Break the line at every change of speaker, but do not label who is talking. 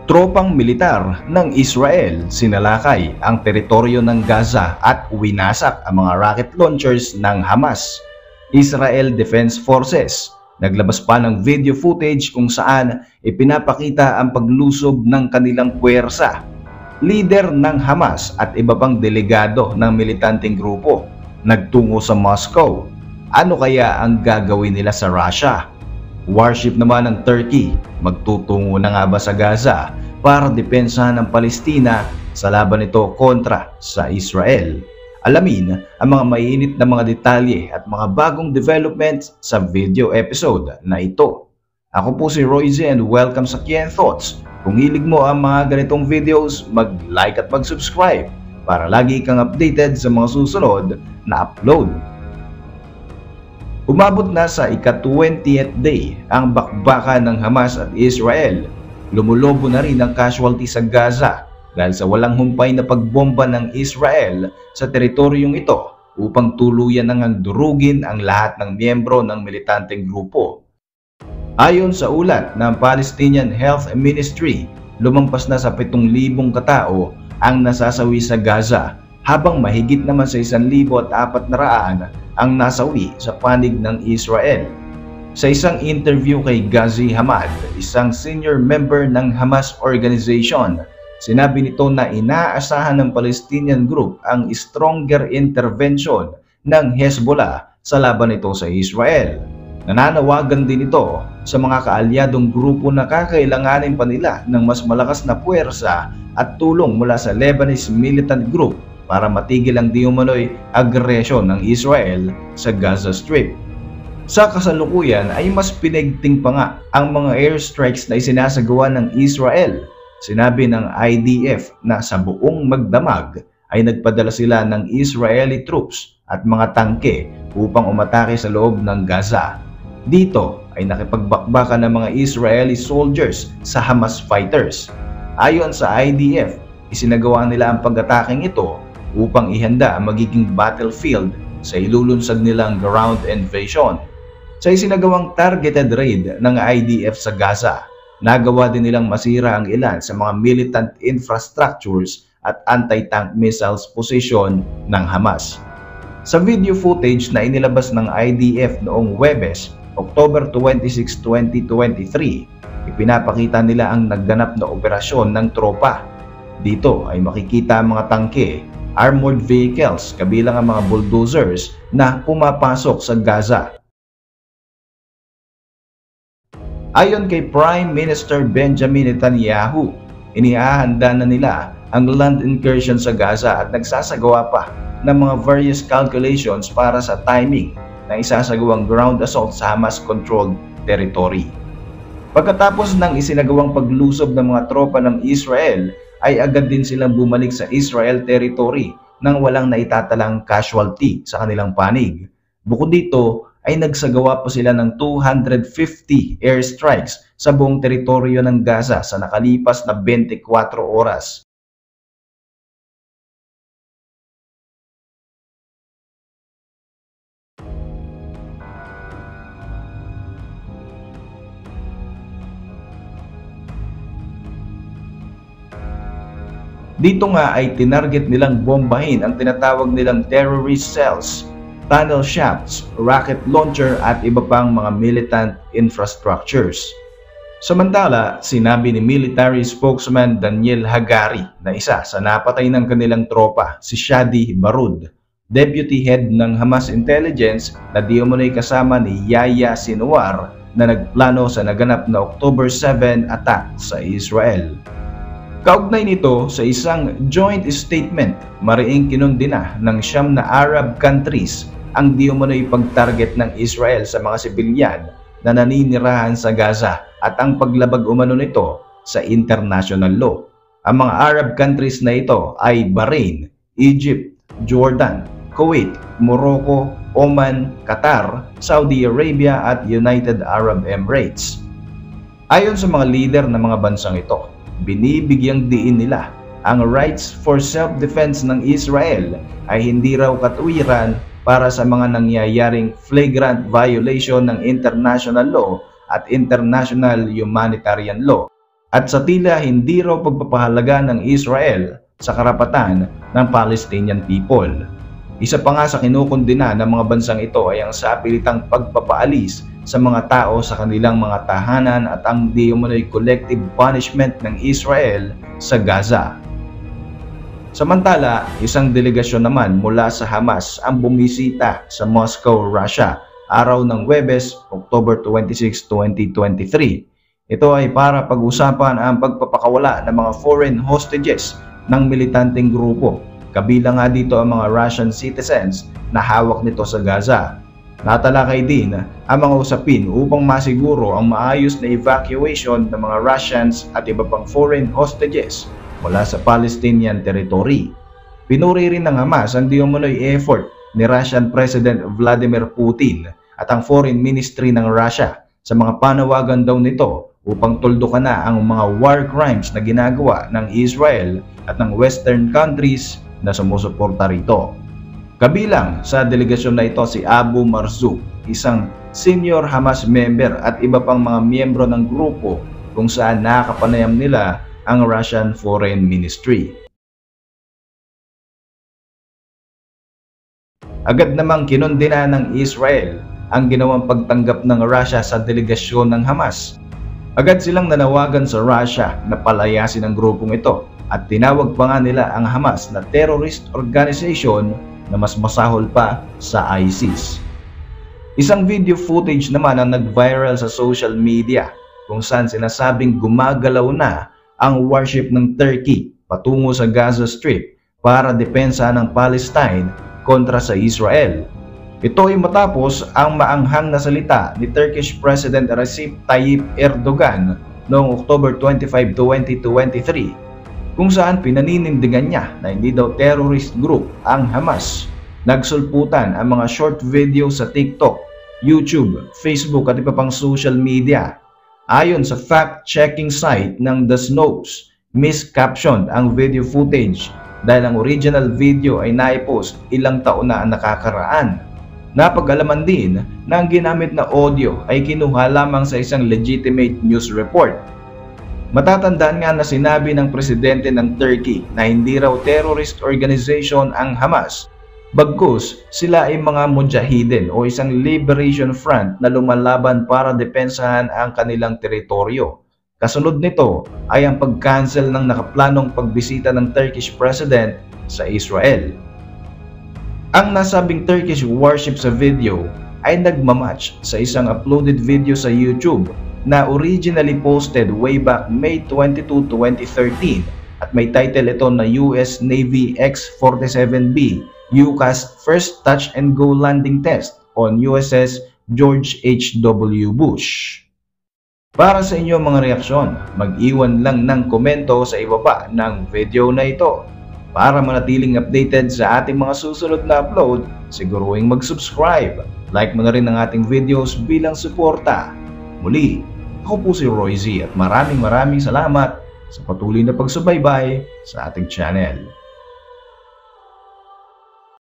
Tropang militar ng Israel sinalakay ang teritoryo ng Gaza at winasak ang mga rocket launchers ng Hamas. Israel Defense Forces naglabas pa ng video footage kung saan ipinapakita ang paglusob ng kanilang puwersa. Leader ng Hamas at iba pang delegado ng militanteng grupo nagtungo sa Moscow. Ano kaya ang gagawin nila sa Russia? Warship naman ng Turkey magtutungo na nga ba sa Gaza para depensahan ng Palestina sa laban nito kontra sa Israel? Alamin ang mga mainit na mga detalye at mga bagong developments sa video episode na ito. Ako po si Royce and welcome sa Kien Thoughts. Kung hilig mo ang mga ganitong videos, mag-like at mag-subscribe para lagi kang updated sa mga susunod na upload. Umabot na sa ika-20th day ang bakbakan ng Hamas at Israel. Lumulobo na rin ang casualty sa Gaza dahil sa walang humpay na pagbomba ng Israel sa teritoryong ito upang tuluyan nang durugin ang lahat ng miyembro ng militanteng grupo. Ayon sa ulat ng Palestinian Health Ministry, lumampas na sa 7,000 katao ang nasasawi sa Gaza, habang mahigit naman sa 1,400 ang nasawi sa panig ng Israel. Sa isang interview kay Ghazi Hamad, isang senior member ng Hamas organization, sinabi nito na inaasahan ng Palestinian group ang stronger intervention ng Hezbollah sa laban nito sa Israel. Nananawagan din ito sa mga kaalyadong grupo na kakailanganin pa nila ng mas malakas na puwersa at tulong mula sa Lebanese militant group para matigil ang diumanoy agresyon ng Israel sa Gaza Strip. Sa kasalukuyan ay mas pinigting pa nga ang mga airstrikes na isinasagawa ng Israel. Sinabi ng IDF na sa buong magdamag ay nagpadala sila ng Israeli troops at mga tangke upang umatake sa loob ng Gaza. Dito ay nakipagbakbakan ng mga Israeli soldiers sa Hamas fighters. Ayon sa IDF, isinagawa nila ang pag-ataking ito upang ihanda ang magiging battlefield sa ilulunsad nilang ground invasion. Sa isinagawang targeted raid ng IDF sa Gaza, nagawa din nilang masira ang ilan sa mga militant infrastructures at anti-tank missiles position ng Hamas. Sa video footage na inilabas ng IDF noong Huwebes, October 26, 2023, ipinapakita nila ang nagganap na operasyon ng tropa. Dito ay makikita ang mga tangke, armored vehicles kabilang ang mga bulldozers na pumapasok sa Gaza. Ayon kay Prime Minister Benjamin Netanyahu, inihahanda na nila ang land incursion sa Gaza at nagsasagawa pa ng mga various calculations para sa timing na isasagawang ground assault sa Hamas-controlled territory. Pagkatapos ng isinagawang paglusob ng mga tropa ng Israel, ay agad din silang bumalik sa Israel territory nang walang naitatalang casualty sa kanilang panig. Bukod dito ay nagsagawa pa sila ng 250 airstrikes sa buong teritoryo ng Gaza sa nakalipas na 24 oras. Dito nga ay tinarget nilang bombahin ang tinatawag nilang terrorist cells, tunnel shafts, rocket launcher at iba pang mga militant infrastructures. Samantala, sinabi ni military spokesman Daniel Hagari na isa sa napatay ng kanilang tropa, si Shadi Barud, deputy head ng Hamas Intelligence na di umano'y kasama ni Yahya Sinwar na nagplano sa naganap na October 7 attack sa Israel. Kaugnay nito, sa isang joint statement, mariing kinundina ng 9 na Arab countries ang di umano'y pag-target ng Israel sa mga sibilyan na naninirahan sa Gaza at ang paglabag umano nito sa international law. Ang mga Arab countries na ito ay Bahrain, Egypt, Jordan, Kuwait, Morocco, Oman, Qatar, Saudi Arabia at United Arab Emirates. Ayon sa mga leader ng mga bansang ito, binibigyang diin nila ang rights for self-defense ng Israel ay hindi raw katuwiran para sa mga nangyayaring flagrant violation ng international law at international humanitarian law. at sa tila hindi raw pagpapahalaga ng Israel sa karapatan ng Palestinian people. Isa pa nga sa kinukundina ng mga bansang ito ay ang sapilitang pagpapaalis sa mga tao sa kanilang mga tahanan at ang di umano'y collective punishment ng Israel sa Gaza. Samantala, isang delegasyon naman mula sa Hamas ang bumisita sa Moscow, Russia, araw ng Huwebes, October 26, 2023. Ito ay para pag-usapan ang pagpapakawala ng mga foreign hostages ng militanteng grupo. Kabilang nga dito ang mga Russian citizens na hawak nito sa Gaza. Natalakay din ang mga usapin upang masiguro ang maayos na evacuation ng mga Russians at iba pang foreign hostages mula sa Palestinian territory. Pinuri rin ng Hamas ang di umano'y effort ni Russian President Vladimir Putin at ang Foreign Ministry ng Russia sa mga panawagan daw nito upang tuldukan na ang mga war crimes na ginagawa ng Israel at ng Western countries na sumusuporta rito. Kabilang sa delegasyon na ito si Abu Marzouk, isang senior Hamas member at iba pang mga miyembro ng grupo kung saan nakakapanayam nila ang Russian Foreign Ministry. Agad namang kinundina ng Israel ang ginawang pagtanggap ng Russia sa delegasyon ng Hamas. Agad silang nanawagan sa Russia na palayasin ang grupong ito at tinawag pa nga nila ang Hamas na terrorist organization na mas masahol pa sa ISIS. Isang video footage naman ang nag-viral sa social media kung saan sinasabing gumagalaw na ang warship ng Turkey patungo sa Gaza Strip para depensa ng Palestine kontra sa Israel. Ito ay matapos ang maanghang na salita ni Turkish President Recep Tayyip Erdogan noong October 25, 2023 kung saan pinaninindigan niya na hindi daw terrorist group ang Hamas. Nagsulputan ang mga short video sa TikTok, YouTube, Facebook at iba pang social media. Ayon sa fact-checking site ng The Snopes, miscaptioned ang video footage dahil ang original video ay naipost ilang taon na ang nakakaraan. Napag-alaman din na ang ginamit na audio ay kinuha lamang sa isang legitimate news report. Matatandaan nga na sinabi ng presidente ng Turkey na hindi raw terrorist organization ang Hamas, bagkus sila ay mga mujahidin o isang liberation front na lumalaban para depensahan ang kanilang teritoryo. Kasunod nito ay ang pag-cancel ng nakaplanong pagbisita ng Turkish president sa Israel. Ang nasabing Turkish warship sa video ay nagmamatch sa isang uploaded video sa YouTube na originally posted way back May 22, 2013 at may title ito na US Navy X-47B UCAS First Touch and Go Landing Test on USS George H.W. Bush. Para sa inyong mga reaksyon, mag-iwan lang ng komento sa ibaba ng video na ito. Para manatiling updated sa ating mga susunod na upload, siguruhing mag-subscribe. Like mo na rin ang ating videos bilang suporta. Muli, ako po si Roy Z at maraming salamat sa patuloy na pagsubaybay sa ating channel.